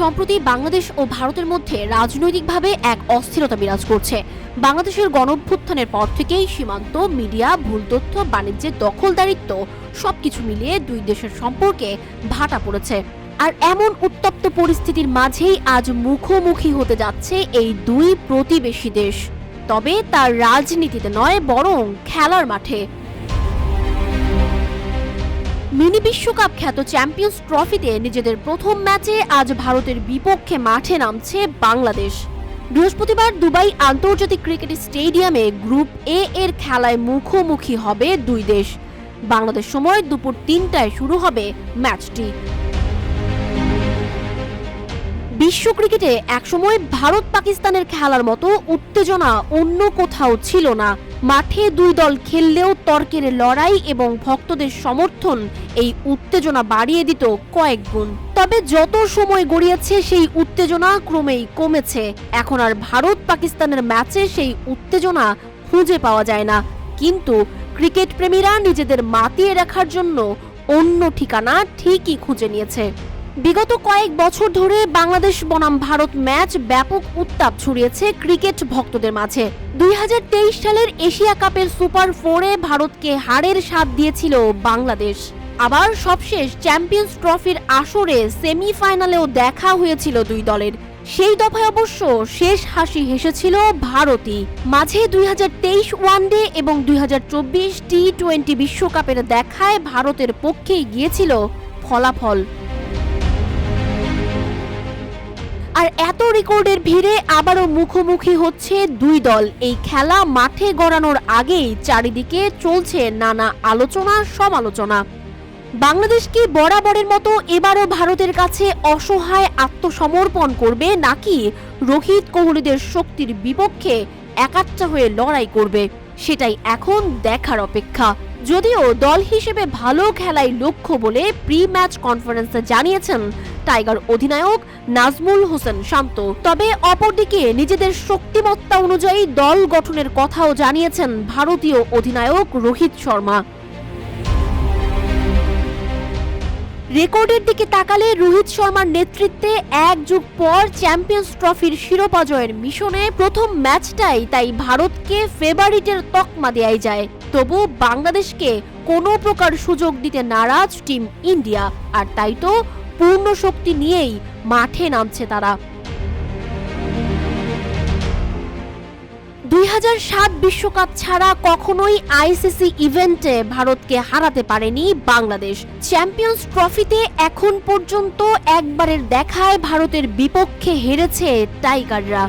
সম্প্রতি বাংলাদেশ ও ভারতের মধ্যে রাজনৈতিকভাবে এক অস্থিরতা বিরাজ করছে। বাংলাদেশের গণঅভ্যুত্থানের পর থেকেই সীমান্ত, মিডিয়া, ভুল তথ্য, বাণিজ্যের দখলদারিত্ব সবকিছু মিলিয়ে দুই দেশের সম্পর্কে ভাটা পড়েছে। আর এমন উত্তপ্ত পরিস্থিতির মাঝেই আজ মুখোমুখি হতে যাচ্ছে এই দুই প্রতিবেশী দেশ, তবে তার রাজনীতিতে নয়, বরং খেলার মাঠে। মিনি বিশ্বকাপ খ্যাত চ্যাম্পিয়ন্স ট্রফিতে নিজেদের প্রথম ম্যাচে আজ ভারতের বিপক্ষে মাঠে নামছে বাংলাদেশ। বৃহস্পতিবার দুবাই আন্তর্জাতিক ক্রিকেট স্টেডিয়ামে গ্রুপ এ এর খেলায় মুখোমুখি হবে দুই দেশ। বাংলাদেশ সময় দুপুর ৩টায় শুরু হবে ম্যাচটি। বিশ্ব ক্রিকেটে একসময় ভারত পাকিস্তানের খেলার মতো উত্তেজনা অন্য কোথাও ছিল না। মাঠে দুই দল খেললেও তর্কের লড়াই এবং ভক্তদের সমর্থন এই উত্তেজনা বাড়িয়ে দিত কয়েক গুণ। তবে যত সময় গড়িয়েছে সেই উত্তেজনা ক্রমেই কমেছে। এখন আর ভারত পাকিস্তানের ম্যাচে সেই উত্তেজনা খুঁজে পাওয়া যায় না, কিন্তু ক্রিকেট প্রেমীরা নিজেদের মাতিয়ে রাখার জন্য অন্য ঠিকানা ঠিকই খুঁজে নিয়েছে। বিগত কয়েক বছর ধরে বাংলাদেশ বনাম ভারত ম্যাচ ব্যাপক উত্তাপ ছড়িয়েছে ক্রিকেট ভক্তদের মাঝে। ২০২৩ সালের এশিয়া কাপের সুপার 4-এ ভারতকে হারের স্বাদ দিয়েছিল বাংলাদেশ। আবার সবশেষ চ্যাম্পিয়ন্স ট্রফির আসরে সেমিফাইনালেও দেখা হয়েছিল দুই দলের। সেই দফায় অবশ্য শেষ হাসি হেসেছিল ভারতই। মাঝে ২০২৩ ওয়ানডে এবং ২০২৪ টি-20 বিশ্বকাপের দেখায় ভারতের পক্ষেই গিয়েছিল ফলাফল। আর এত রেকর্ডের ভিড়ে আবারও মুখোমুখি হচ্ছে দুই দল। এই খেলা মাঠে গড়ানোর আগেই চারিদিকে চলছে নানা আলোচনা সমালোচনা। বাংলাদেশ কি বরাবরের মতো এবারও ভারতের কাছে অসহায় আত্মসমর্পণ করবে, নাকি রোহিত কোহলিদের শক্তির বিপক্ষে একাচ্চা হয়ে লড়াই করবে? সেটাই এখন দেখার অপেক্ষা। যদিও দল হিসেবে ভালো খেলাই লক্ষ্য বলে প্রি ম্যাচ কনফারেন্সে জানিয়েছেন টাইগার অধিনায়ক নাজমুল হোসেন শান্ত, তবে অপরদিকে নিজেদের শক্তিমত্তা অনুযায়ী দল গঠনের কথাও জানিয়েছেন ভারতীয় অধিনায়ক রোহিত শর্মা। রেকর্ডের দিকে তাকালে রোহিত শর্মার নেতৃত্বে এক যুগ পর চ্যাম্পিয়ন্স ট্রফির শিরোপা জয়ের মিশনে প্রথম ম্যাচটাই তাই ভারতকে ফেভারিটের তকমা দেয়াই যায়। তবু বাংলাদেশকে কোনো প্রকার সুযোগ দিতে নারাজ টিম ইন্ডিয়া, আর তাই তো পূর্ণ শক্তি নিয়েই মাঠে নামছে তারা। ২০০৭ বিশ্বকাপ ছাড়া কখনোই আইসিসি ইভেন্টে ভারতকে হারাতে পারেনি বাংলাদেশ। চ্যাম্পিয়ন্স ট্রফিতে এখন পর্যন্ত একবারের দেখায় ভারতের বিপক্ষে হেরেছে টাইগাররা।